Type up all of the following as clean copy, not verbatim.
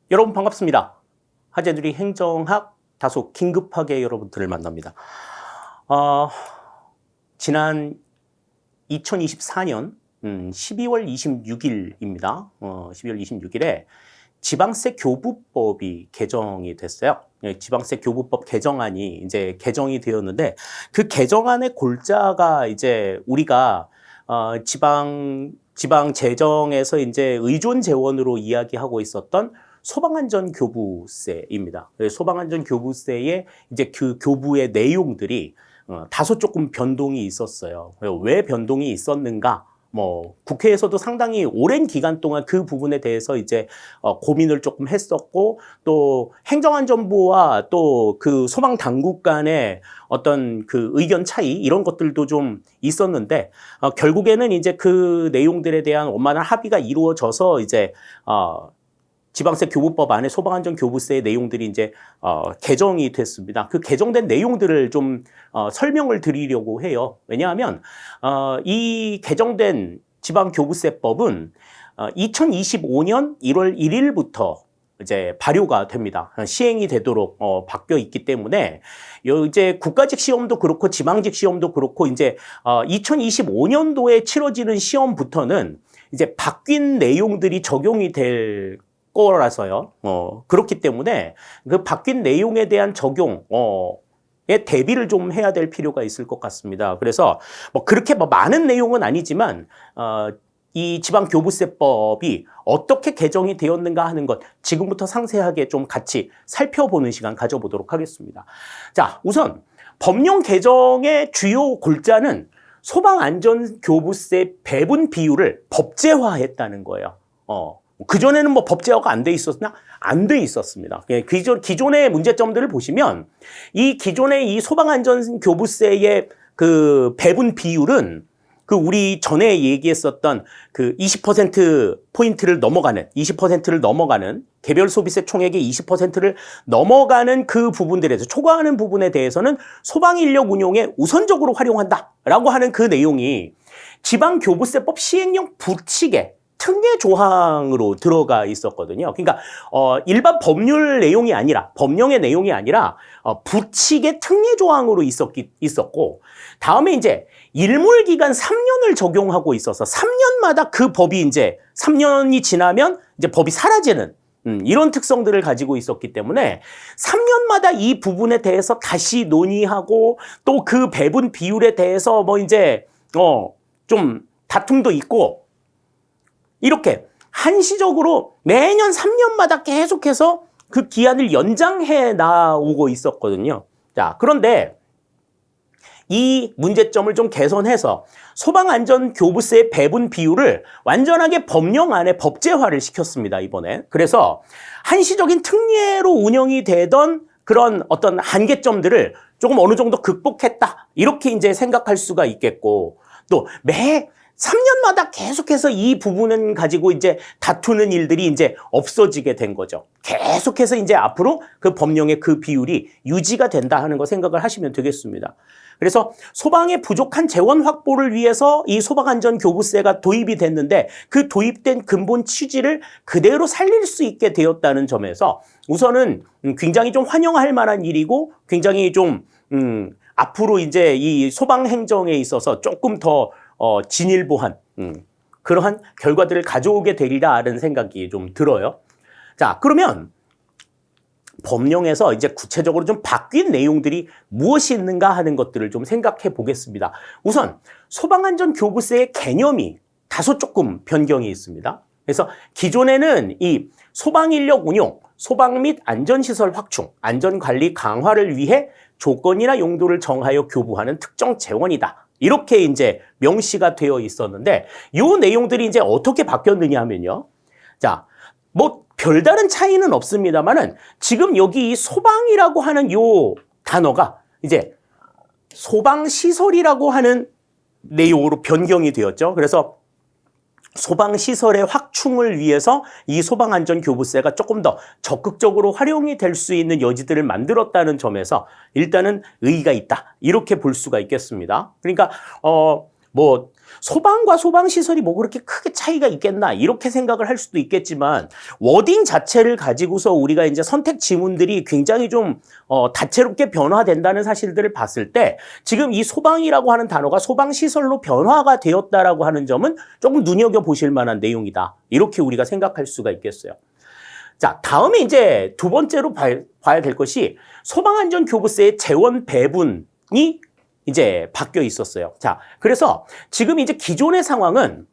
여러분 반갑습니다. 하재들이 행정학 다소 긴급하게 여러분들을 만납니다. 지난 2024년 12월 26일입니다. 12월 26일에 지방세 교부법이 개정이 됐어요. 지방세 교부법 개정안이 이제 개정이 되었는데 그 개정안의 골자가 이제 우리가 지방 재정에서 이제 의존 재원으로 이야기하고 있었던 소방안전교부세입니다. 소방안전교부세의 이제 그 교부의 내용들이 다소 조금 변동이 있었어요. 왜 변동이 있었는가? 국회에서도 상당히 오랜 기간 동안 그 부분에 대해서 이제 고민을 조금 했었고, 또 행정안전부와 또 그 소방당국 간의 어떤 그 의견 차이 이런 것들도 좀 있었는데, 결국에는 이제 그 내용들에 대한 원만한 합의가 이루어져서 이제 지방세 교부법 안에 소방안전교부세의 내용들이 이제 개정이 됐습니다. 그 개정된 내용들을 좀 설명을 드리려고 해요. 왜냐하면 이 개정된 지방교부세법은 2025년 1월 1일부터 이제 발효가 됩니다. 시행이 되도록 바뀌어 있기 때문에 이제 국가직 시험도 그렇고 지방직 시험도 그렇고 이제 2025년도에 치러지는 시험부터는 이제 바뀐 내용들이 적용이 될 거라서요. 그렇기 때문에 그 바뀐 내용에 대한 적용에 대비를 좀 해야 될 필요가 있을 것 같습니다. 그래서 그렇게 많은 내용은 아니지만 이 지방교부세법이 어떻게 개정이 되었는가 하는 것 지금부터 상세하게 좀 같이 살펴보는 시간 가져보도록 하겠습니다. 자, 우선 법령 개정의 주요 골자는 소방안전교부세 배분 비율을 법제화했다는 거예요. 그전에는 법제화가 안 돼 있었나? 안 돼 있었습니다. 기존의 문제점들을 보시면 이 기존의 이 소방안전교부세의 그 배분 비율은 그 우리 전에 얘기했었던 그 20%포인트를 넘어가는, 20%를 넘어가는 개별 소비세 총액의 20%를 넘어가는 그 부분들에서 초과하는 부분에 대해서는 소방인력 운용에 우선적으로 활용한다라고 하는 그 내용이 지방교부세법 시행령 부칙에 특례 조항으로 들어가 있었거든요. 그러니까 일반 법률 내용이 아니라 법령의 내용이 아니라 부칙의 특례 조항으로 있었고, 다음에 이제 일몰 기간 3년을 적용하고 있어서 3년마다 그 법이 이제 3년이 지나면 이제 법이 사라지는 이런 특성들을 가지고 있었기 때문에 3년마다 이 부분에 대해서 다시 논의하고 또 그 배분 비율에 대해서 이제 좀 다툼도 있고, 이렇게 한시적으로 매년 3년마다 계속해서 그 기한을 연장해 나오고 있었거든요. 자, 그런데 이 문제점을 좀 개선해서 소방안전교부세의 배분 비율을 완전하게 법령 안에 법제화를 시켰습니다, 이번에. 그래서 한시적인 특례로 운영이 되던 그런 어떤 한계점들을 조금 어느 정도 극복했다, 이렇게 이제 생각할 수가 있겠고, 또 매 3년마다 계속해서 이 부분은 가지고 이제 다투는 일들이 이제 없어지게 된 거죠. 계속해서 이제 앞으로 그 법령의 그 비율이 유지가 된다 하는 거 생각을 하시면 되겠습니다. 그래서 소방의 부족한 재원 확보를 위해서 이 소방안전교부세가 도입이 됐는데 그 도입된 근본 취지를 그대로 살릴 수 있게 되었다는 점에서 우선은 굉장히 좀 환영할 만한 일이고, 굉장히 좀 앞으로 이제 이 소방 행정에 있어서 조금 더 진일보한 그러한 결과들을 가져오게 되리라는 생각이 좀 들어요. 자, 그러면 법령에서 이제 구체적으로 좀 바뀐 내용들이 무엇이 있는가 하는 것들을 좀 생각해 보겠습니다. 우선 소방안전교부세의 개념이 다소 조금 변경이 있습니다. 그래서 기존에는 이 소방인력 운용, 소방 및 안전시설 확충, 안전관리 강화를 위해 조건이나 용도를 정하여 교부하는 특정 재원이다, 이렇게 이제 명시가 되어 있었는데, 이 내용들이 이제 어떻게 바뀌었느냐 하면요. 자, 별다른 차이는 없습니다만은 지금 여기 이 소방이라고 하는 요 단어가 이제 소방시설이라고 하는 내용으로 변경이 되었죠. 그래서 소방시설의 확충을 위해서 이 소방안전교부세가 조금 더 적극적으로 활용이 될 수 있는 여지들을 만들었다는 점에서 일단은 의의가 있다, 이렇게 볼 수가 있겠습니다. 그러니까 소방과 소방시설이 뭐 그렇게 크게 차이가 있겠나 이렇게 생각을 할 수도 있겠지만 워딩 자체를 가지고서 우리가 이제 선택 지문들이 굉장히 좀 다채롭게 변화된다는 사실들을 봤을 때 지금 이 소방이라고 하는 단어가 소방시설로 변화가 되었다라고 하는 점은 조금 눈여겨보실 만한 내용이다. 이렇게 우리가 생각할 수가 있겠어요. 자, 다음에 이제 두 번째로 봐야 될 것이 소방안전교부세의 재원 배분이 이제 바뀌어 있었어요. 자, 그래서 지금 이제 기존의 상황은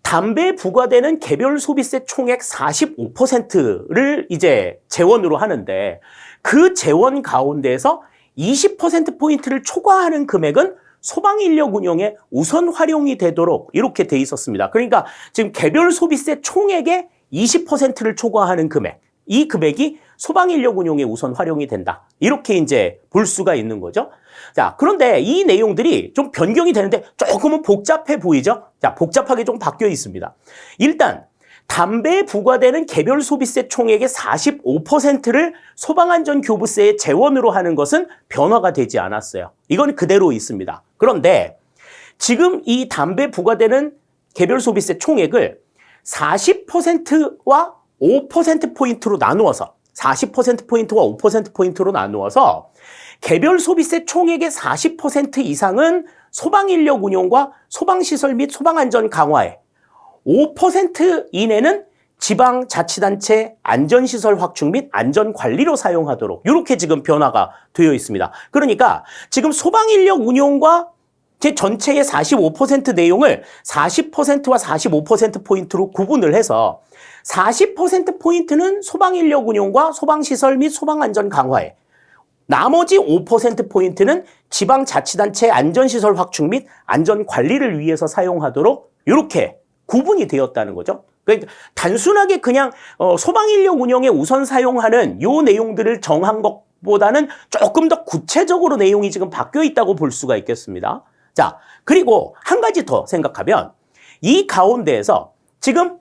담배에 부과되는 개별 소비세 총액 45%를 이제 재원으로 하는데 그 재원 가운데에서 20%포인트를 초과하는 금액은 소방인력 운영에 우선 활용이 되도록 이렇게 돼 있었습니다. 그러니까 지금 개별 소비세 총액의 20%를 초과하는 금액, 이 금액이 소방인력 운용에 우선 활용이 된다. 이렇게 이제 볼 수가 있는 거죠. 자, 그런데 이 내용들이 좀 변경이 되는데 조금은 복잡해 보이죠? 자, 복잡하게 좀 바뀌어 있습니다. 일단 담배에 부과되는 개별 소비세 총액의 45%를 소방안전교부세의 재원으로 하는 것은 변화가 되지 않았어요. 이건 그대로 있습니다. 그런데 지금 이 담배에 부과되는 개별 소비세 총액을 40%와 5%포인트로 나누어서 40%포인트와 5%포인트로 나누어서 개별 소비세 총액의 40% 이상은 소방인력 운용과 소방시설 및 소방안전 강화에 5% 이내는 지방자치단체 안전시설 확충 및 안전관리로 사용하도록 이렇게 지금 변화가 되어 있습니다. 그러니까 지금 소방인력 운용과 제 전체의 45% 내용을 40%와 45%포인트로 구분을 해서 40%포인트는 소방인력 운용과 소방시설 및 소방안전 강화에 나머지 5%포인트는 지방자치단체 안전시설 확충 및 안전관리를 위해서 사용하도록 이렇게 구분이 되었다는 거죠. 그러니까 단순하게 그냥 소방인력 운영에 우선 사용하는 요 내용들을 정한 것보다는 조금 더 구체적으로 내용이 지금 바뀌어 있다고 볼 수가 있겠습니다. 자, 그리고 한 가지 더 생각하면 이 가운데에서 지금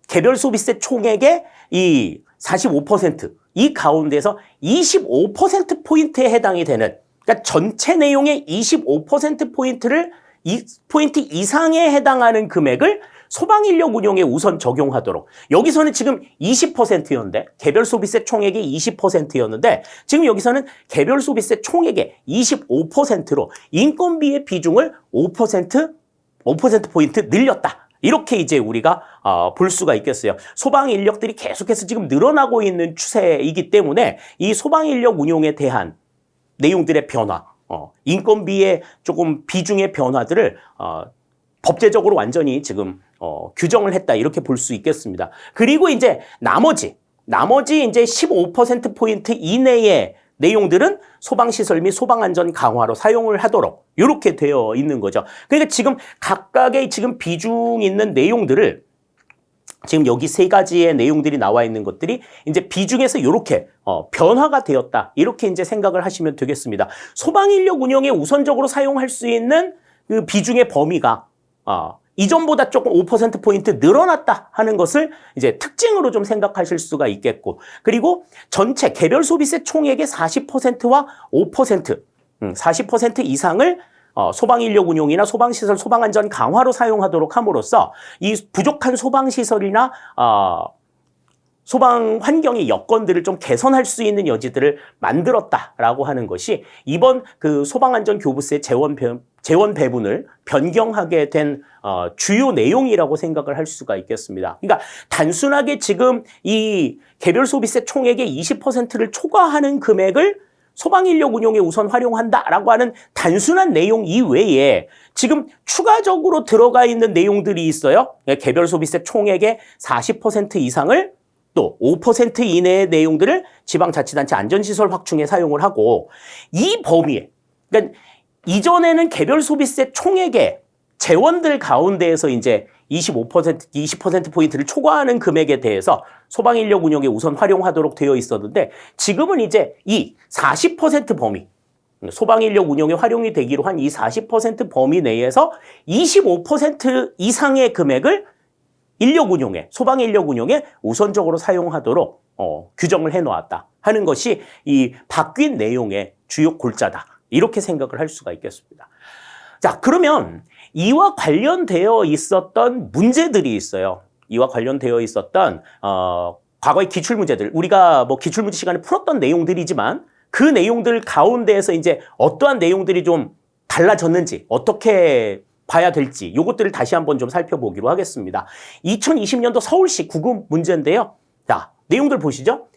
개별 소비세 총액의 이 45%, 이 가운데서 25%포인트에 해당이 되는, 그러니까 전체 내용의 25%포인트를 포인트 이상에 해당하는 금액을 소방인력 운용에 우선 적용하도록. 여기서는 지금 20%였는데 개별 소비세 총액이 20%였는데 지금 여기서는 개별 소비세 총액의 25%로 인건비의 비중을 5%포인트 늘렸다. 이렇게 이제 우리가 볼 수가 있겠어요. 소방 인력들이 계속해서 지금 늘어나고 있는 추세이기 때문에 이 소방 인력 운용에 대한 내용들의 변화, 인건비의 조금 비중의 변화들을 법제적으로 완전히 지금 규정을 했다 이렇게 볼 수 있겠습니다. 그리고 이제 나머지 이제 15%포인트 이내의 내용들은 소방시설 및 소방안전 강화로 사용을 하도록 이렇게 되어 있는 거죠. 그러니까 지금 각각의 지금 비중 있는 내용들을 지금 여기 세 가지의 내용들이 나와 있는 것들이 이제 비중에서 이렇게 변화가 되었다. 이렇게 이제 생각을 하시면 되겠습니다. 소방인력 운영에 우선적으로 사용할 수 있는 그 비중의 범위가 이전보다 조금 5%포인트 늘어났다 하는 것을 이제 특징으로 좀 생각하실 수가 있겠고, 그리고 전체 개별 소비세 총액의 40%와 5%, 40% 이상을 소방인력 운용이나 소방시설, 소방안전 강화로 사용하도록 함으로써 이 부족한 소방시설이나 소방 환경의 여건들을 좀 개선할 수 있는 여지들을 만들었다라고 하는 것이 이번 그 소방안전교부세 재원 배분을 변경하게 된 주요 내용이라고 생각을 할 수가 있겠습니다. 그러니까 단순하게 지금 이 개별 소비세 총액의 20%를 초과하는 금액을 소방인력 운용에 우선 활용한다라고 하는 단순한 내용 이외에 지금 추가적으로 들어가 있는 내용들이 있어요. 개별 소비세 총액의 40% 이상을 또 5% 이내의 내용들을 지방자치단체 안전시설 확충에 사용을 하고, 이 범위에, 그러니까 이전에는 개별 소비세 총액의 재원들 가운데에서 이제 20%포인트를 초과하는 금액에 대해서 소방인력 운영에 우선 활용하도록 되어 있었는데 지금은 이제 이 40% 범위, 소방인력 운영에 활용이 되기로 한 이 40% 범위 내에서 25% 이상의 금액을 인력 운용에, 소방 인력 운용에 우선적으로 사용하도록 규정을 해놓았다 하는 것이 이 바뀐 내용의 주요 골자다. 이렇게 생각을 할 수가 있겠습니다. 자, 그러면 이와 관련되어 있었던 문제들이 있어요. 이와 관련되어 있었던 과거의 기출문제들, 우리가 뭐 기출문제 시간에 풀었던 내용들이지만 그 내용들 가운데에서 이제 어떠한 내용들이 좀 달라졌는지, 어떻게 봐야 될지 요것들을 다시 한번 좀 살펴보기로 하겠습니다. 2020년도 서울시 구급 문제인데요. 자, 내용들 보시죠.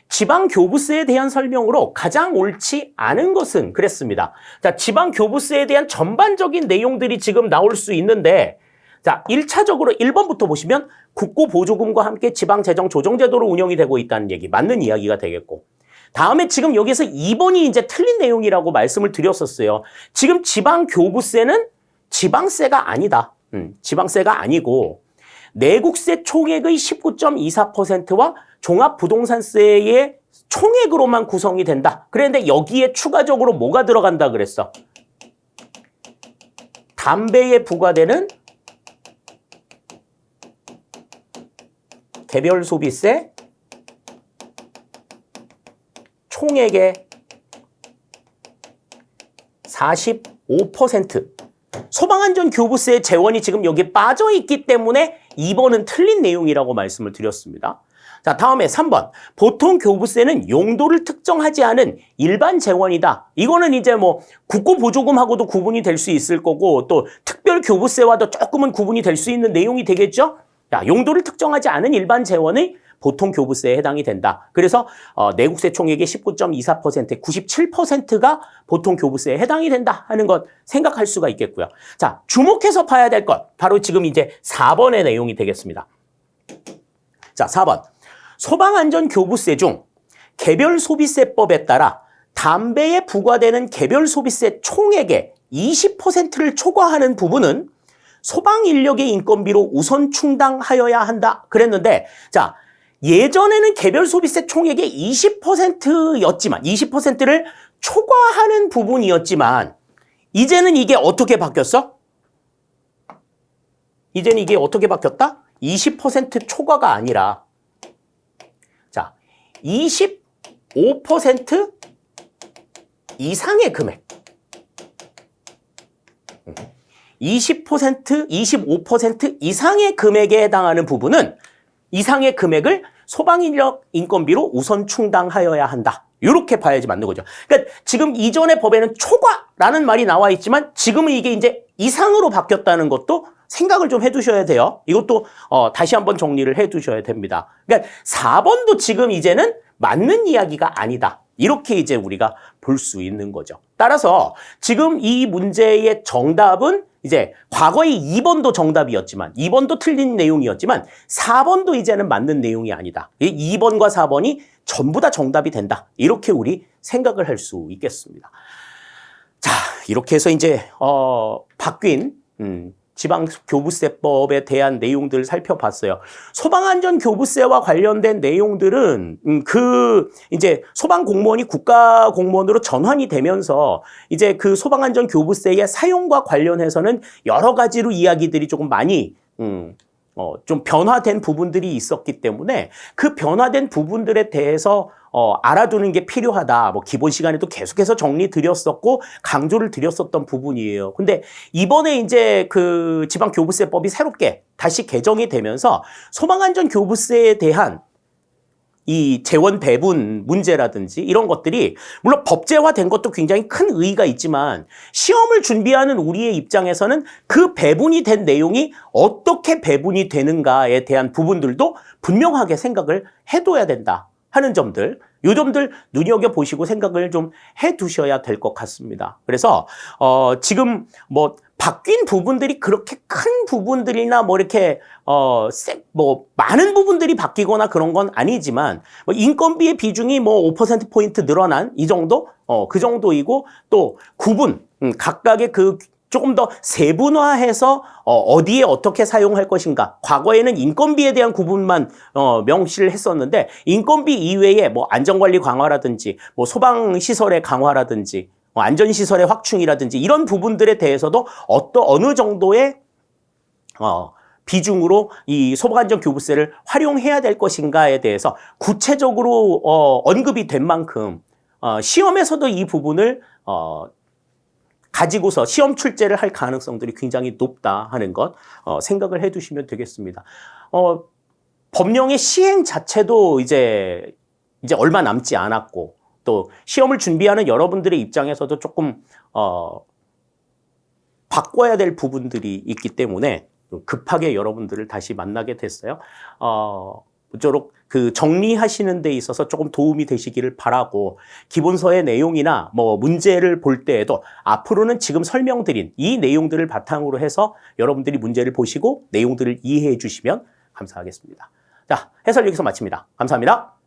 지방교부세에 대한 설명으로 가장 옳지 않은 것은 그랬습니다. 자, 지방교부세에 대한 전반적인 내용들이 지금 나올 수 있는데, 자, 1차적으로 1번부터 보시면 국고보조금과 함께 지방재정조정제도로 운영이 되고 있다는 얘기, 맞는 이야기가 되겠고, 다음에 지금 여기서 2번이 이제 틀린 내용이라고 말씀을 드렸었어요. 지금 지방교부세는 지방세가 아니다. 지방세가 아니고 내국세 총액의 19.24%와 종합부동산세의 총액으로만 구성이 된다. 그런데 여기에 추가적으로 뭐가 들어간다 그랬어? 담배에 부과되는 개별 소비세 총액의 45%. 소방안전교부세의 재원이 지금 여기 빠져있기 때문에 2번은 틀린 내용이라고 말씀을 드렸습니다. 자, 다음에 3번. 보통 교부세는 용도를 특정하지 않은 일반 재원이다. 이거는 이제 뭐 국고보조금하고도 구분이 될 수 있을 거고 또 특별교부세와도 조금은 구분이 될 수 있는 내용이 되겠죠? 자, 용도를 특정하지 않은 일반 재원의 보통 교부세에 해당이 된다. 그래서 내국세 총액의 19.24%, 97%가 보통 교부세에 해당이 된다 하는 것 생각할 수가 있겠고요. 자, 주목해서 봐야 될 것, 바로 지금 이제 4번의 내용이 되겠습니다. 자, 4번. 소방안전교부세 중 개별소비세법에 따라 담배에 부과되는 개별소비세 총액의 20%를 초과하는 부분은 소방인력의 인건비로 우선 충당하여야 한다 그랬는데, 자, 예전에는 개별소비세 총액의 20%였지만 20%를 초과하는 부분이었지만 이제는 이게 어떻게 바뀌었어? 이제는 이게 어떻게 바뀌었다? 20% 초과가 아니라 자, 25% 이상의 금액 20%, 25% 이상의 금액에 해당하는 부분은 이상의 금액을 소방인력 인건비로 우선 충당하여야 한다. 이렇게 봐야지 맞는 거죠. 그러니까 지금 이전의 법에는 초과라는 말이 나와 있지만 지금은 이게 이제 이상으로 바뀌었다는 것도 생각을 좀 해두셔야 돼요. 이것도 다시 한번 정리를 해두셔야 됩니다. 그러니까 4번도 지금 이제는 맞는 이야기가 아니다. 이렇게 이제 우리가 볼 수 있는 거죠. 따라서 지금 이 문제의 정답은 이제 과거의 2번도 정답이었지만 2번도 틀린 내용이었지만 4번도 이제는 맞는 내용이 아니다. 2번과 4번이 전부 다 정답이 된다. 이렇게 우리 생각을 할 수 있겠습니다. 자, 이렇게 해서 이제 바뀐 지방교부세법에 대한 내용들을 살펴봤어요. 소방안전교부세와 관련된 내용들은 이제 소방공무원이 국가공무원으로 전환이 되면서 이제 그 소방안전교부세의 사용과 관련해서는 여러 가지로 이야기들이 조금 많이 좀 변화된 부분들이 있었기 때문에 그 변화된 부분들에 대해서 알아두는 게 필요하다. 뭐 기본 시간에도 계속해서 정리 드렸었고 강조를 드렸었던 부분이에요. 근데 이번에 이제 그 지방교부세법이 새롭게 다시 개정이 되면서 소방안전교부세에 대한 이 재원 배분 문제라든지 이런 것들이 물론 법제화된 것도 굉장히 큰 의의가 있지만 시험을 준비하는 우리의 입장에서는 그 배분이 된 내용이 어떻게 배분이 되는가에 대한 부분들도 분명하게 생각을 해둬야 된다 하는 점들, 이 점들 눈여겨보시고 생각을 좀 해두셔야 될 것 같습니다. 그래서 지금 뭐 바뀐 부분들이 그렇게 큰 부분들이나 뭐 이렇게 뭐 많은 부분들이 바뀌거나 그런 건 아니지만 뭐 인건비의 비중이 뭐 5%포인트 늘어난 이 정도? 그 정도이고 또 구분, 각각의 그 조금 더 세분화해서 어디에 어떻게 사용할 것인가. 과거에는 인건비에 대한 구분만 명시를 했었는데 인건비 이외에 뭐 안전관리 강화라든지 뭐 소방시설의 강화라든지 안전시설의 확충이라든지 이런 부분들에 대해서도 어느 정도의 비중으로 이 소방안전교부세를 활용해야 될 것인가에 대해서 구체적으로 언급이 된 만큼 시험에서도 이 부분을 가지고서 시험 출제를 할 가능성들이 굉장히 높다 하는 것 생각을 해두시면 되겠습니다. 법령의 시행 자체도 이제 얼마 남지 않았고 또 시험을 준비하는 여러분들의 입장에서도 조금 바꿔야 될 부분들이 있기 때문에 급하게 여러분들을 다시 만나게 됐어요. 모쪼록 그 정리하시는 데 있어서 조금 도움이 되시기를 바라고, 기본서의 내용이나 뭐 문제를 볼 때에도 앞으로는 지금 설명드린 이 내용들을 바탕으로 해서 여러분들이 문제를 보시고 내용들을 이해해 주시면 감사하겠습니다. 자, 해설 여기서 마칩니다. 감사합니다.